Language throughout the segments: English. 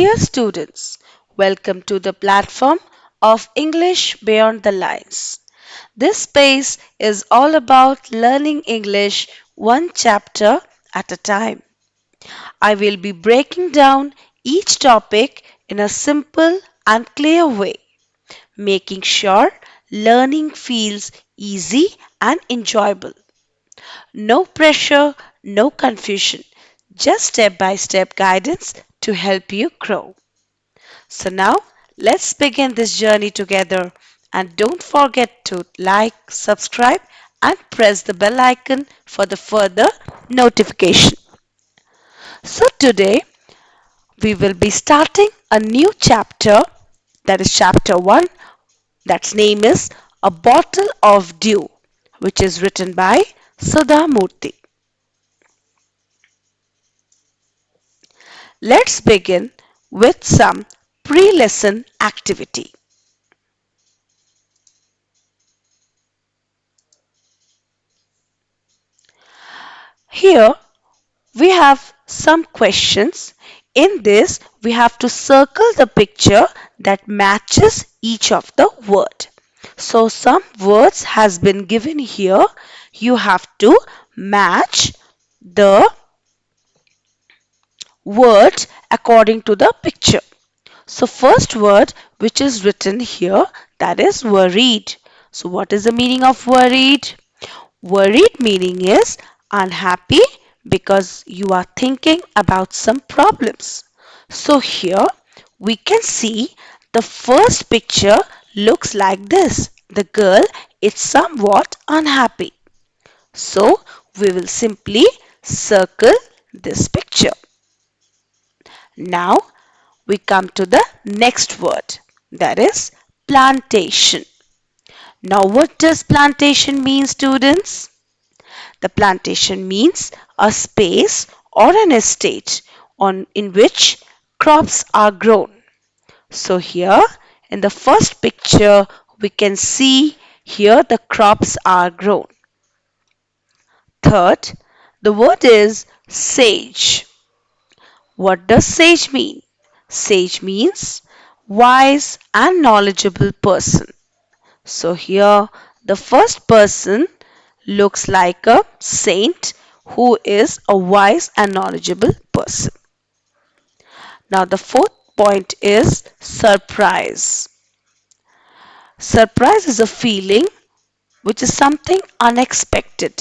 Dear students, welcome to the platform of English Beyond the Lines. This space is all about learning English one chapter at a time. I will be breaking down each topic in a simple and clear way, making sure learning feels easy and enjoyable. No pressure, no confusion, just step by step guidance to help you grow. So now let's begin this journey together and don't forget to like, subscribe and press the bell icon for the further notification. So today we will be starting a new chapter, that is chapter 1, that's name is A Bottle of Dew, which is written by Sudha Murthy. Let's begin with some pre-lesson activity. Here we have some questions. In this, we have to circle the picture that matches each of the word. So some words has been given here. You have to match the word according to the picture. So first word which is written here, that is worried. So what is the meaning of worried? Worried meaning is unhappy because you are thinking about some problems. So here we can see the first picture looks like this. The girl is somewhat unhappy. So we will simply circle this picture. Now we come to the next word, that is plantation. Now what does plantation mean, students? The plantation means a space or an estate in which crops are grown. So here in the first picture we can see here the crops are grown. Third, the word is sage. What does sage mean? Sage means wise and knowledgeable person. So here the first person looks like a saint who is a wise and knowledgeable person. Now the fourth point is surprise. Surprise is a feeling which is something unexpected,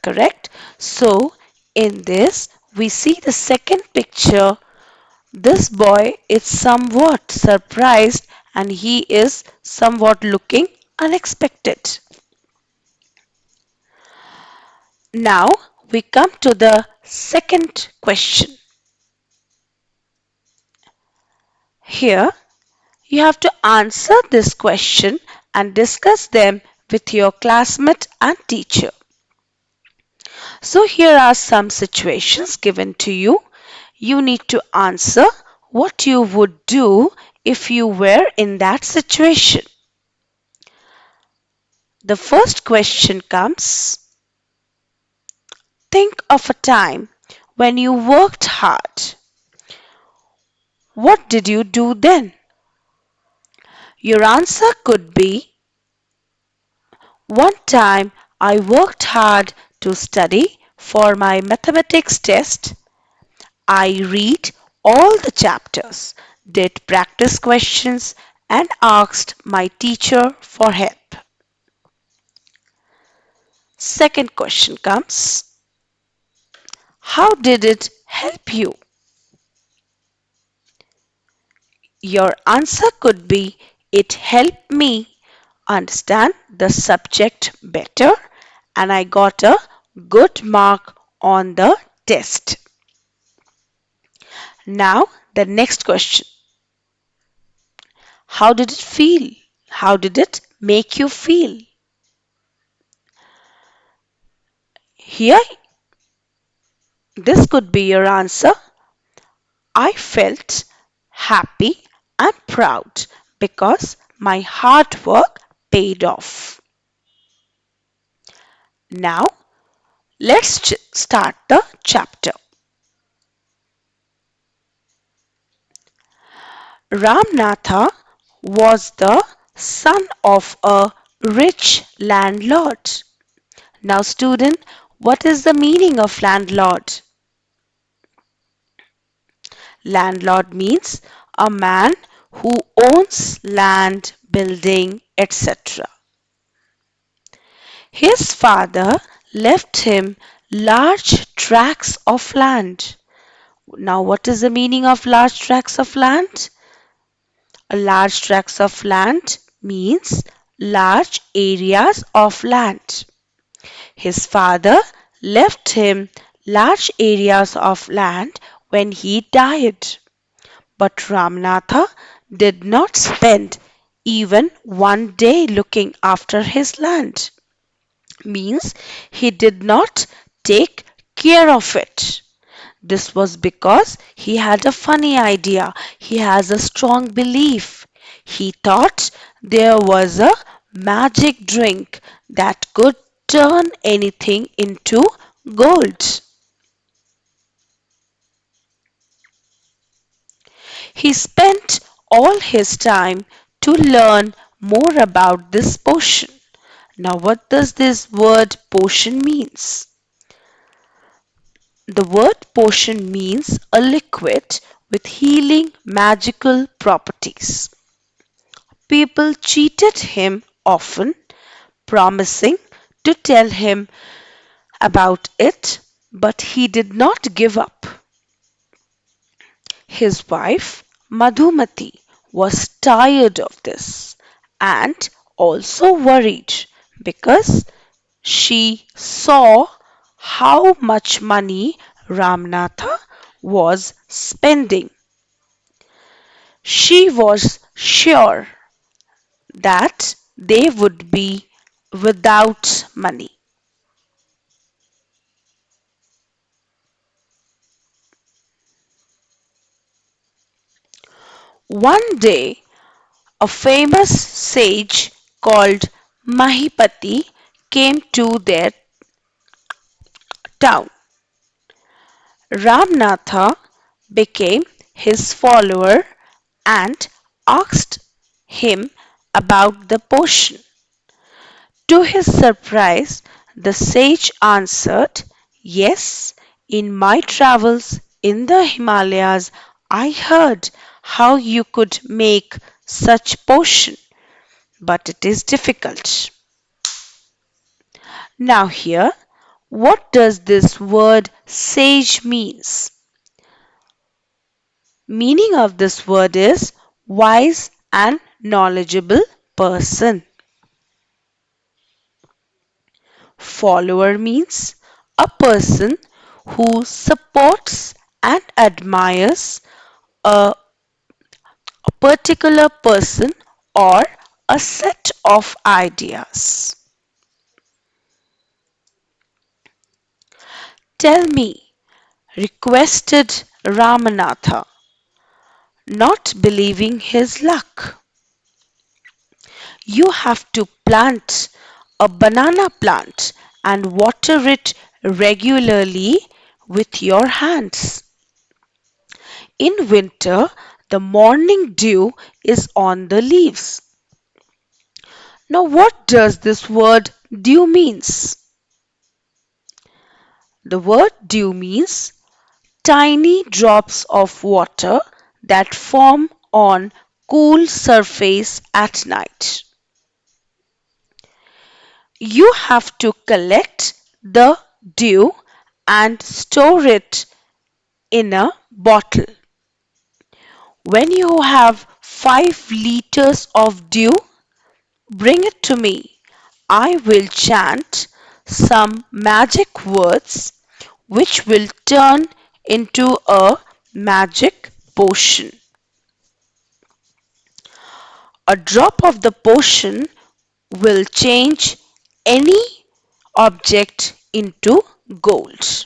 correct? So in this we see the second picture. This boy is somewhat surprised and he is somewhat looking unexpected. Now we come to the second question. Here you have to answer this question and discuss them with your classmate and teacher. So here are some situations given to you. You need to answer what you would do if you were in that situation. The first question comes, think of a time when you worked hard. What did you do then? Your answer could be, one time I worked hard to study for my mathematics test. I read all the chapters, did practice questions, and asked my teacher for help. Second question comes, how did it help you? Your answer could be, it helped me understand the subject better and I got a good mark on the test. Now, the next question. How did it feel? How did it make you feel? Here, this could be your answer. I felt happy and proud because my hard work paid off. Now, let's start the chapter. Ramnatha was the son of a rich landlord. Now, student, what is the meaning of landlord? Landlord means a man who owns land, building, etc. His father left him large tracts of land. Now, what is the meaning of large tracts of land? A large tracts of land means large areas of land. His father left him large areas of land when he died. But Ramanatha did not spend even one day looking after his land. Means he did not take care of it. This was because he had a funny idea. He has a strong belief. He thought there was a magic drink that could turn anything into gold. He spent all his time to learn more about this potion. Now, what does this word potion means? The word potion means a liquid with healing magical properties. People cheated him often, promising to tell him about it, but he did not give up. His wife, Madhumati, was tired of this and also worried because she saw how much money Ramnatha was spending. She was sure that they would be without money. One day, a famous sage called Mahipati came to their town. Ramnatha became his follower and asked him about the potion. To his surprise, the sage answered, "Yes, in my travels in the Himalayas, I heard how you could make such potion, but it is difficult." Now here, what does this word sage means? Meaning of this word is wise and knowledgeable person. Follower means a person who supports and admires a, a particular person or a set of ideas. Tell me, requested Ramanatha, not believing his luck. You have to plant a banana plant and water it regularly with your hands. In winter, the morning dew is on the leaves. Now, what does this word dew means? The word dew means tiny drops of water that form on cool surface at night. You have to collect the dew and store it in a bottle. When you have 5 liters of dew, bring it to me. I will chant some magic words which will turn into a magic potion. A drop of the potion will change any object into gold.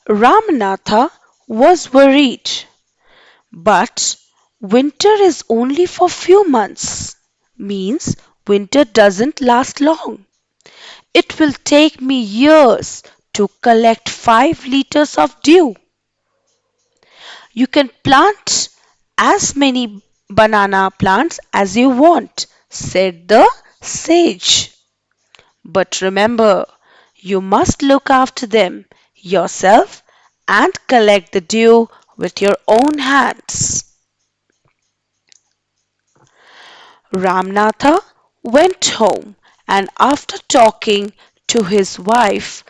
Ramanatha was worried, but winter is only for few months, means winter doesn't last long. It will take me years to collect 5 liters of dew. You can plant as many banana plants as you want, said the sage. But remember, you must look after them yourself and collect the dew with your own hands. Ramnatha went home and after talking to his wife,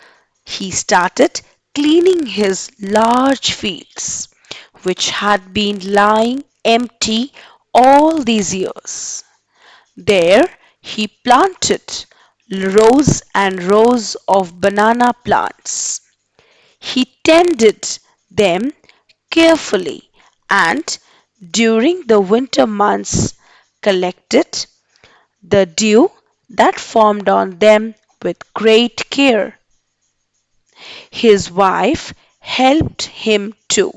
he started cleaning his large fields, which had been lying empty all these years. There he planted rows and rows of banana plants. He tended them carefully and during the winter months collected the dew that formed on them with great care. His wife helped him too.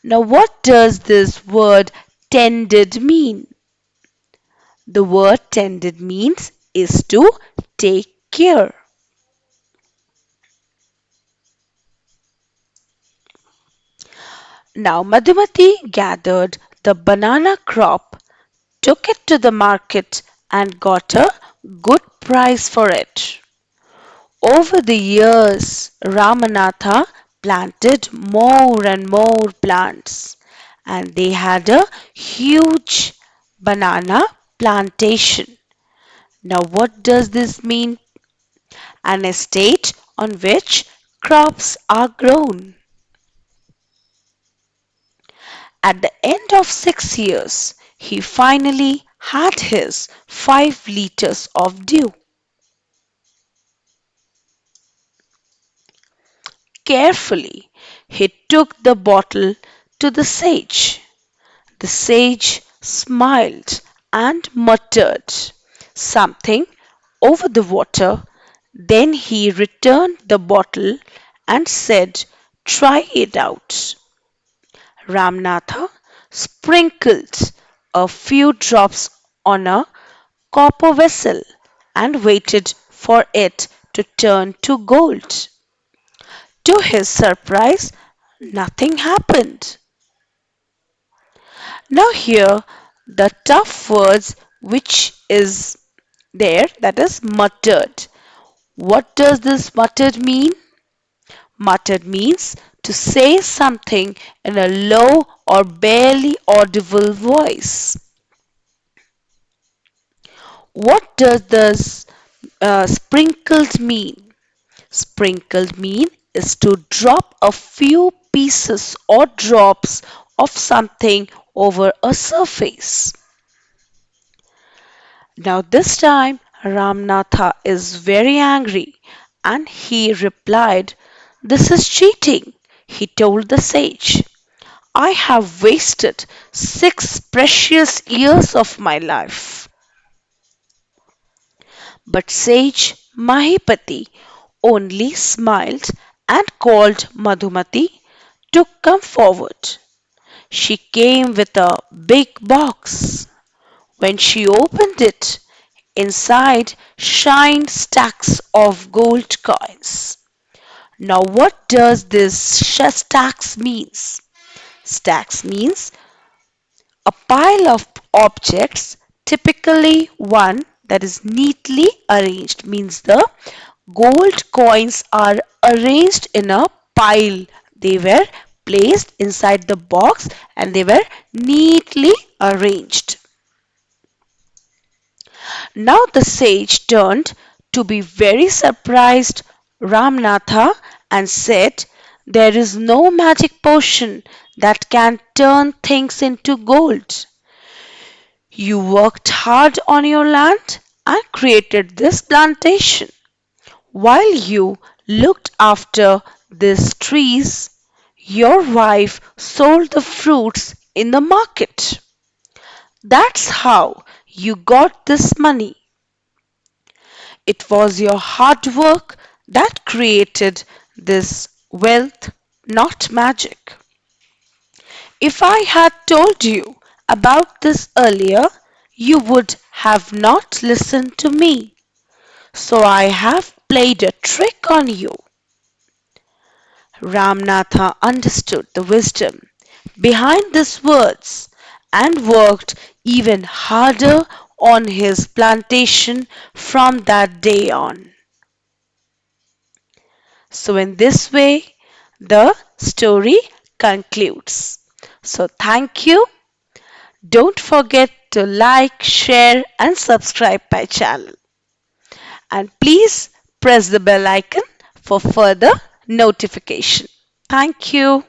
Now, what does this word tended mean? The word tended means is to take care. Now, Madhumati gathered the banana crop, took it to the market, and got a good price for it. Over the years, Ramanatha planted more and more plants, and they had a huge banana plantation. Now, what does this mean? An estate on which crops are grown. At the end of 6 years, he finally had his 5 liters of dew. Carefully, he took the bottle to the sage. The sage smiled and muttered something over the water. Then he returned the bottle and said, "Try it out." Ramnatha sprinkled a few drops on a copper vessel and waited for it to turn to gold. To his surprise, nothing happened. Now here the tough words which is there, that is muttered. What does this muttered mean? Muttered means to say something in a low or barely audible voice. What does this sprinkled mean? Sprinkled mean is to drop a few pieces or drops of something over a surface. Now this time Ramnatha is very angry and he replied, "This is cheating," he told the sage. "I have wasted 6 precious years of my life." But sage Mahipati only smiled and called Madhumati to come forward. She came with a big box. When she opened it, inside shined stacks of gold coins. Now what does this stacks means? Stacks means a pile of objects, typically one that is neatly arranged, means the gold coins are arranged in a pile. They were placed inside the box and they were neatly arranged. Now the sage turned to be very surprised Ramnatha and said, "There is no magic potion that can turn things into gold. You worked hard on your land and created this plantation. While you looked after these trees, your wife sold the fruits in the market. That's how you got this money. It was your hard work that created this wealth, not magic. If I had told you about this earlier, you would have not listened to me. So I have played a trick on you. Ramnatha understood the wisdom behind these words and worked even harder on his plantation from that day on. So, in this way, the story concludes. So, thank you. Don't forget to like, share, and subscribe my channel. And please press the bell icon for further notification. Thank you.